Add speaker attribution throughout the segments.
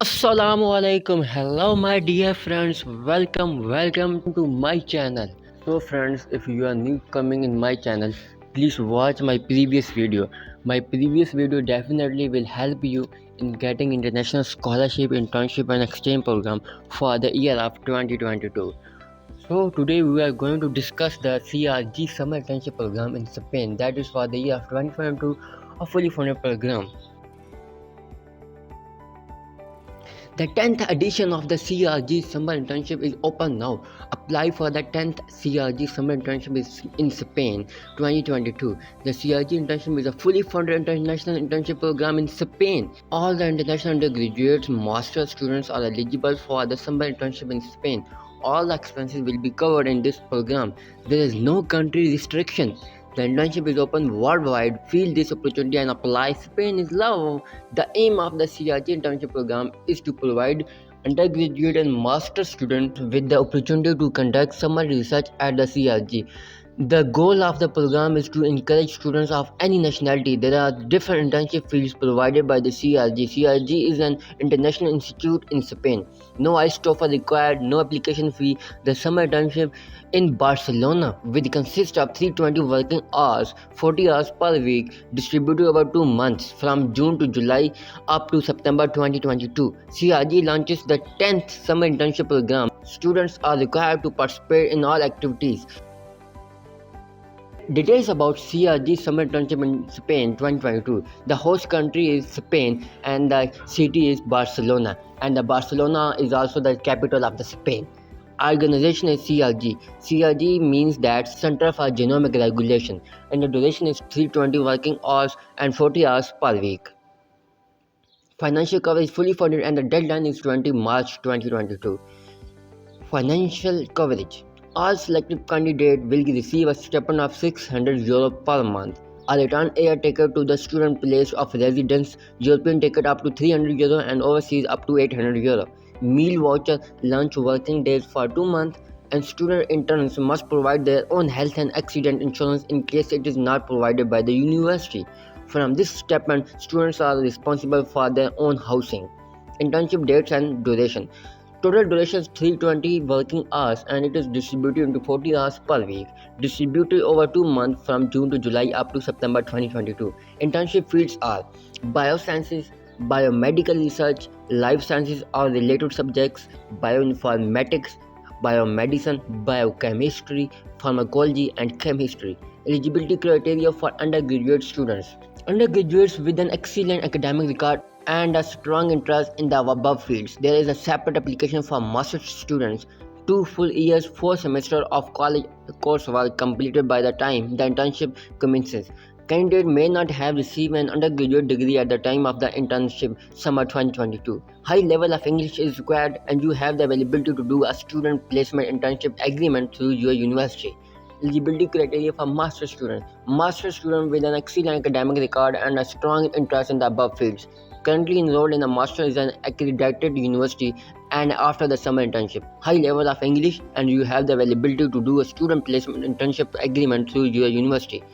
Speaker 1: Assalamu alaikum. Hello, my dear friends. Welcome to my channel. So, friends, if you are new coming in my channel, please watch my previous video. My previous video definitely will help you in getting international scholarship, internship, and exchange program for the year of 2022. So, today we are going to discuss the CRG summer internship program in Spain. That is for the year of 2022, a fully funded program. The 10th edition of the CRG Summer Internship is open now. Apply for the 10th CRG Summer Internship in Spain 2022. The CRG Internship is a fully funded international internship program in Spain. All the international undergraduates, master students are eligible for the summer internship in Spain. All the expenses will be covered in this program. There is no country restriction. The internship is open worldwide. Feel this opportunity and apply. Spain is love. The aim of the CRG internship program is to provide undergraduate and master students with the opportunity to conduct summer research at the CRG. The goal of the program is to encourage students of any nationality. There are different internship fields provided by the CRG. CRG is an international institute in Spain. No ISTOFA required, no application fee. The summer internship in Barcelona, which consists of 320 working hours, 40 hours per week, distributed over 2 months from June to July up to September 2022. CRG launches the 10th summer internship program. Students are required to participate in all activities. Details about CRG Summer Internship in Spain 2022. The host country is Spain and the city is Barcelona. And the Barcelona is also the capital of the Spain. Organization is CRG. CRG means that Center for Genomic Regulation, and the duration is 320 working hours and 40 hours per week. Financial coverage fully funded and the deadline is 20 March 2022. Financial coverage. All selected candidates will receive a stipend of €600 per month, a return air ticket to the student place of residence, European ticket up to €300 and overseas up to €800, meal voucher, lunch working days for 2 months, and student interns must provide their own health and accident insurance in case it is not provided by the university. From this stipend, students are responsible for their own housing. Internship dates and duration. Total duration is 320 working hours and it is distributed into 40 hours per week, distributed over 2 months from June to July up to September 2022. Internship fields are biosciences, biomedical research, life sciences or related subjects, bioinformatics, biomedicine, biochemistry, pharmacology, and chemistry. Eligibility criteria for undergraduate students. Undergraduates with an excellent academic record and a strong interest in the above fields. There is a separate application for master's students. 2 full years, 4 semesters of college coursework completed by the time the internship commences. Candidate may not have received an undergraduate degree at the time of the internship summer 2022. High level of English is required and you have the availability to do a student placement internship agreement through your university. Eligibility criteria for master student. Master student with an excellent academic record and a strong interest in the above fields. Currently enrolled in a master is an accredited university and after the summer internship. High level of English and you have the availability to do a student placement internship agreement through your university.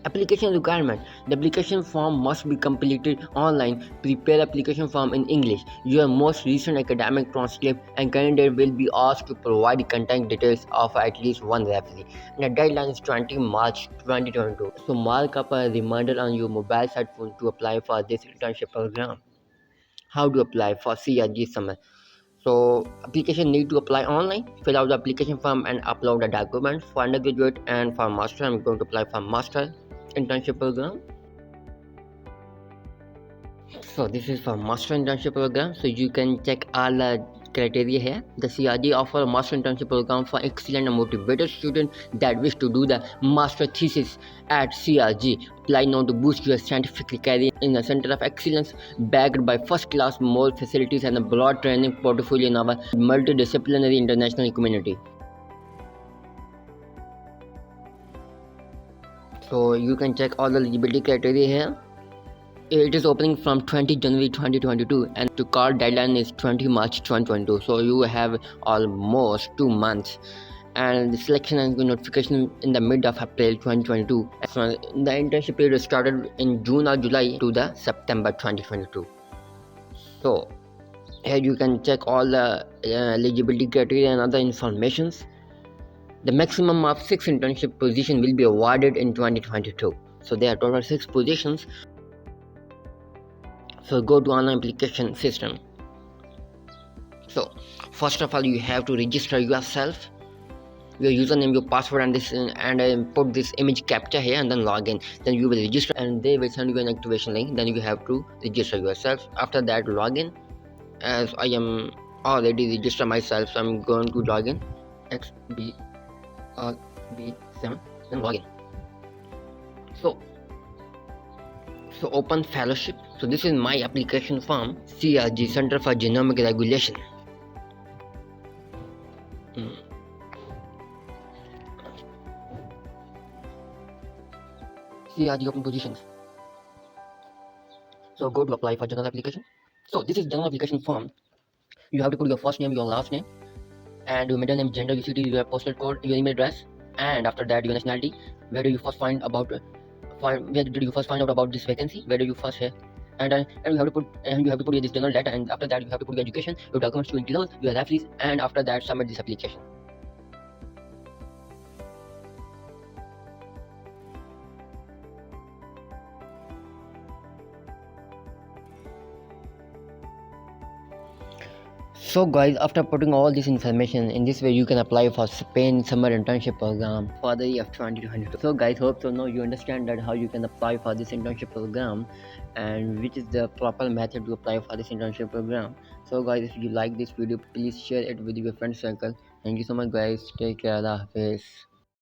Speaker 1: Application requirement. The application form must be completed online. Prepare application form in English. Your most recent academic transcript and candidate will be asked to provide contact details of at least one referee. And the deadline is 20 March 2022. So mark up a reminder on your mobile cell phone to apply for this internship program. How to apply for CRG summer? So application need to apply online. Fill out the application form and upload the documents. For undergraduate and for master, I'm going to apply for master internship program. So this is for master internship program. So you can check all the criteria here. The CRG offer a master internship program for excellent and motivated students that wish to do the master thesis at CRG. Apply now to boost your scientific career in a center of excellence backed by first class mall facilities and a broad training portfolio in our multidisciplinary international community. So you can check all the eligibility criteria here. It is opening from 20 January 2022 and the call deadline is 20 March 2022. So you have almost 2 months and the selection and notification in the mid of April 2022. So the internship period started in June or July to the September 2022. So Here you can check all the eligibility criteria and other informations. The maximum of 6 internship positions will be awarded in 2022. So there are total 6 positions. So go to online application system. So first of all, you have to register yourself, your username, your password, and this and put this image captcha here, and then log in. Then you will register, and they will send you an activation link. Then you have to register yourself. After that, log in. As I am already registered myself, so I'm going to log in. XBRB7, then log in. So open fellowship. So this is my application form. CRG, Center for Genomic Regulation. CRG open positions. So go to apply for general application. So this is general application form. You have to put your first name, your last name, and your middle name, gender, your city, your postal code, your email address, and after that your nationality. Where do you first find about where did you first find out about this vacancy? Where do you first hear? And you have to put your this general data, and after that you have to put your education, your documents to internal, your referees, and after that submit this application. So guys, after putting all this information in this way, you can apply for Spain summer internship program for the year 2022. So guys, hope so now you understand that how you can apply for this internship program and which is the proper method to apply for this internship program. So guys, if you like this video, please share it with your friend circle. Thank you so much guys. Take care. Allah Hafiz.